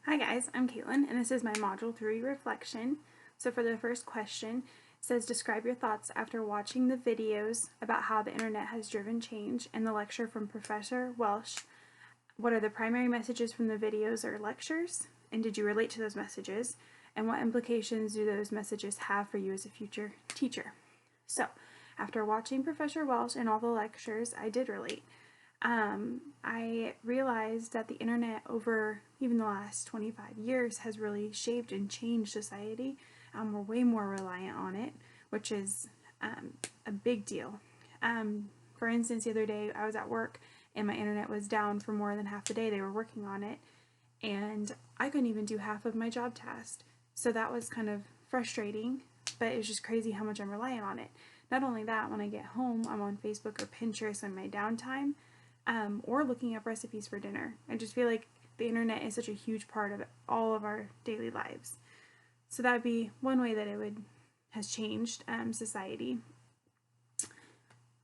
Hi guys, I'm Caitlin, and this is my Module 3 reflection. So for the first question, it says describe your thoughts after watching the videos about how the internet has driven change and the lecture from Professor Welsh. What are the primary messages from the videos or lectures? And did you relate to those messages? And what implications do those messages have for you as a future teacher? So, after watching Professor Welsh and all the lectures, I did relate. I realized that the internet over even the last 25 years has really shaped and changed society. We're way more reliant on it, which is a big deal. For instance, the other day I was at work and my internet was down for more than half the day. They were working on it and I couldn't even do half of my job task. So that was kind of frustrating, but it was just crazy how much I'm reliant on it. Not only that, when I get home, I'm on Facebook or Pinterest on my downtime, or looking up recipes for dinner. I just feel like the internet is such a huge part of all of our daily lives. So that would be one way that it has changed society.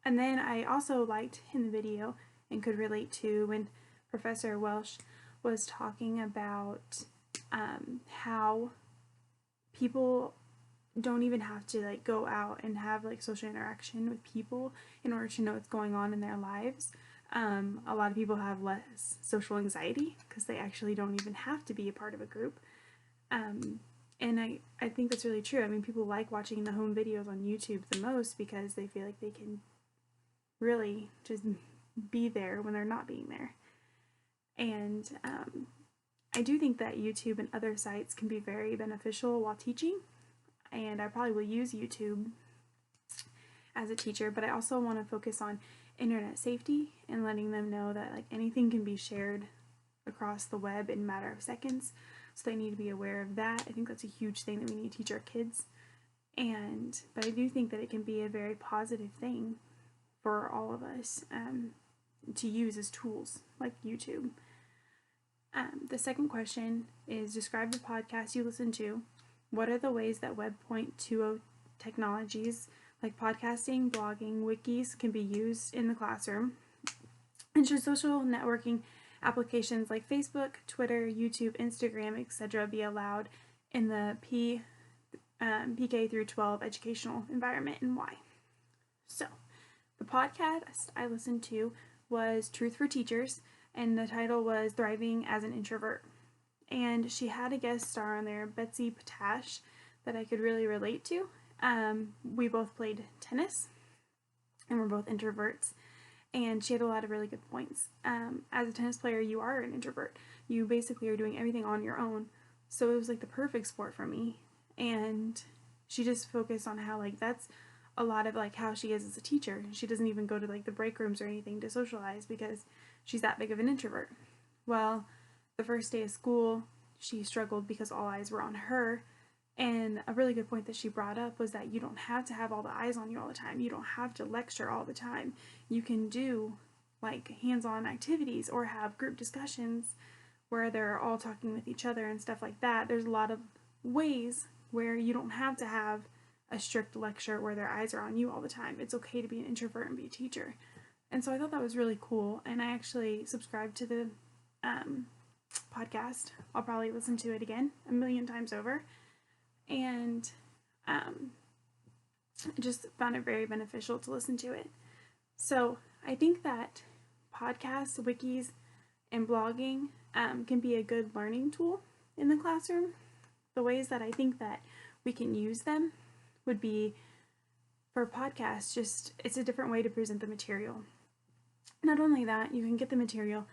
And then I also liked in the video and could relate to when Professor Welsh was talking about how people don't even have to go out and have social interaction with people in order to know what's going on in their lives. A lot of people have less social anxiety because they actually don't even have to be a part of a group. And I think that's really true. I mean, people like watching the home videos on YouTube the most because they feel like they can really just be there when they're not being there. And I do think that YouTube and other sites can be very beneficial while teaching. And I probably will use YouTube as a teacher, but I also want to focus on internet safety and letting them know that anything can be shared across the web in a matter of seconds. So they need to be aware of that. I think that's a huge thing that we need to teach our kids. But I do think that it can be a very positive thing for all of us to use as tools like YouTube. The second question is describe the podcast you listen to. What are the ways that Web 2.0 technologies like podcasting, blogging, wikis can be used in the classroom? And should social networking applications like Facebook, Twitter, YouTube, Instagram, etc. be allowed in the PK through 12 educational environment, and why? So, the podcast I listened to was Truth for Teachers, and the title was Thriving as an Introvert. And she had a guest star on there, Betsy Patash, that I could really relate to. We both played tennis, and we're both introverts, and she had a lot of really good points. As a tennis player, you are an introvert. You basically are doing everything on your own, so it was the perfect sport for me. And she just focused on how that's a lot of how she is as a teacher. She doesn't even go to the break rooms or anything to socialize because she's that big of an introvert. Well, the first day of school, she struggled because all eyes were on her. And a really good point that she brought up was that you don't have to have all the eyes on you all the time. You don't have to lecture all the time. You can do hands-on activities or have group discussions where they're all talking with each other and stuff like that. There's a lot of ways where you don't have to have a strict lecture where their eyes are on you all the time. It's okay to be an introvert and be a teacher. And so I thought that was really cool. And I actually subscribed to the podcast. I'll probably listen to it again a million times over. And I just found it very beneficial to listen to it. So I think that podcasts, wikis, and blogging can be a good learning tool in the classroom. The ways that I think that we can use them would be, for podcasts, it's a different way to present the material. Not only that, you can get the material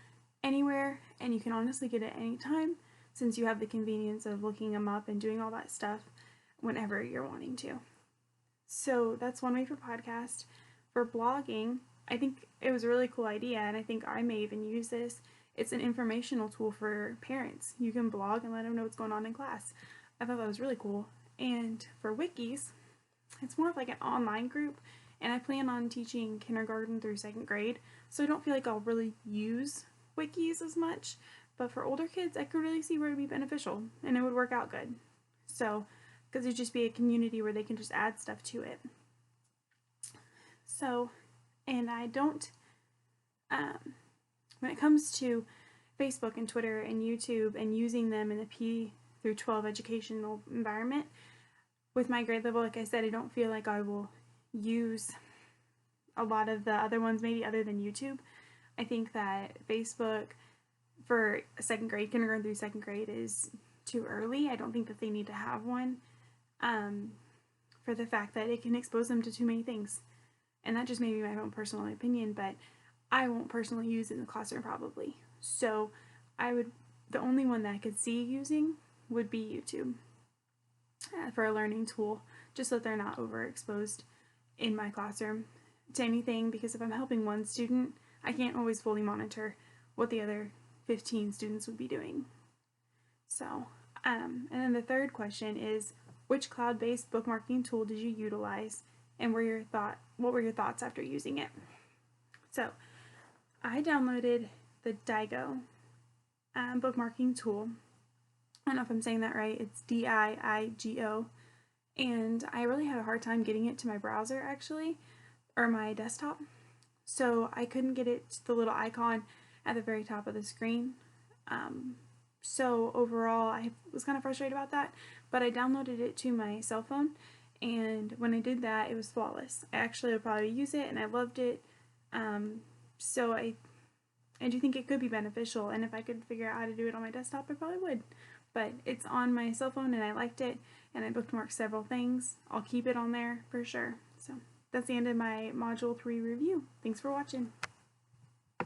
anywhere, and you can honestly get it anytime, since you have the convenience of looking them up and doing all that stuff whenever you're wanting to. So that's one way for podcast. For blogging, I think it was a really cool idea, and I think I may even use this. It's an informational tool for parents. You can blog and let them know what's going on in class. I thought that was really cool. And for wikis, it's more of an online group, and I plan on teaching kindergarten through 2nd grade, so I don't feel like I'll really use wikis as much, but for older kids, I could really see where it would be beneficial, and it would work out good. So, because it'd just be a community where they can just add stuff to it. So, and I don't, when it comes to Facebook and Twitter and YouTube and using them in a P through 12 educational environment. With my grade level, like I said, I don't feel like I will use a lot of the other ones, maybe other than YouTube. I think that Facebook for second grade, kindergarten through second grade, is too early. I don't think that they need to have one, for the fact that it can expose them to too many things. And that just may be my own personal opinion, but I won't personally use it in the classroom probably. So the only one that I could see using would be YouTube for a learning tool, just so that they're not overexposed in my classroom to anything, because if I'm helping one student, I can't always fully monitor what the other 15 students would be doing. So, and then the third question is, which cloud-based bookmarking tool did you utilize, and what were your thoughts after using it? So, I downloaded the Diigo bookmarking tool. I don't know if I'm saying that right. It's Diigo. And I really had a hard time getting it to my browser, actually, or my desktop. So I couldn't get it to the little icon at the very top of the screen. So overall, I was kind of frustrated about that, but I downloaded it to my cell phone, and when I did that, it was flawless. I actually would probably use it, and I loved it. So I do think it could be beneficial, and if I could figure out how to do it on my desktop, I probably would. But it's on my cell phone, and I liked it, and I bookmarked several things. I'll keep it on there for sure. So that's the end of my Module 3 review. Thanks for watching.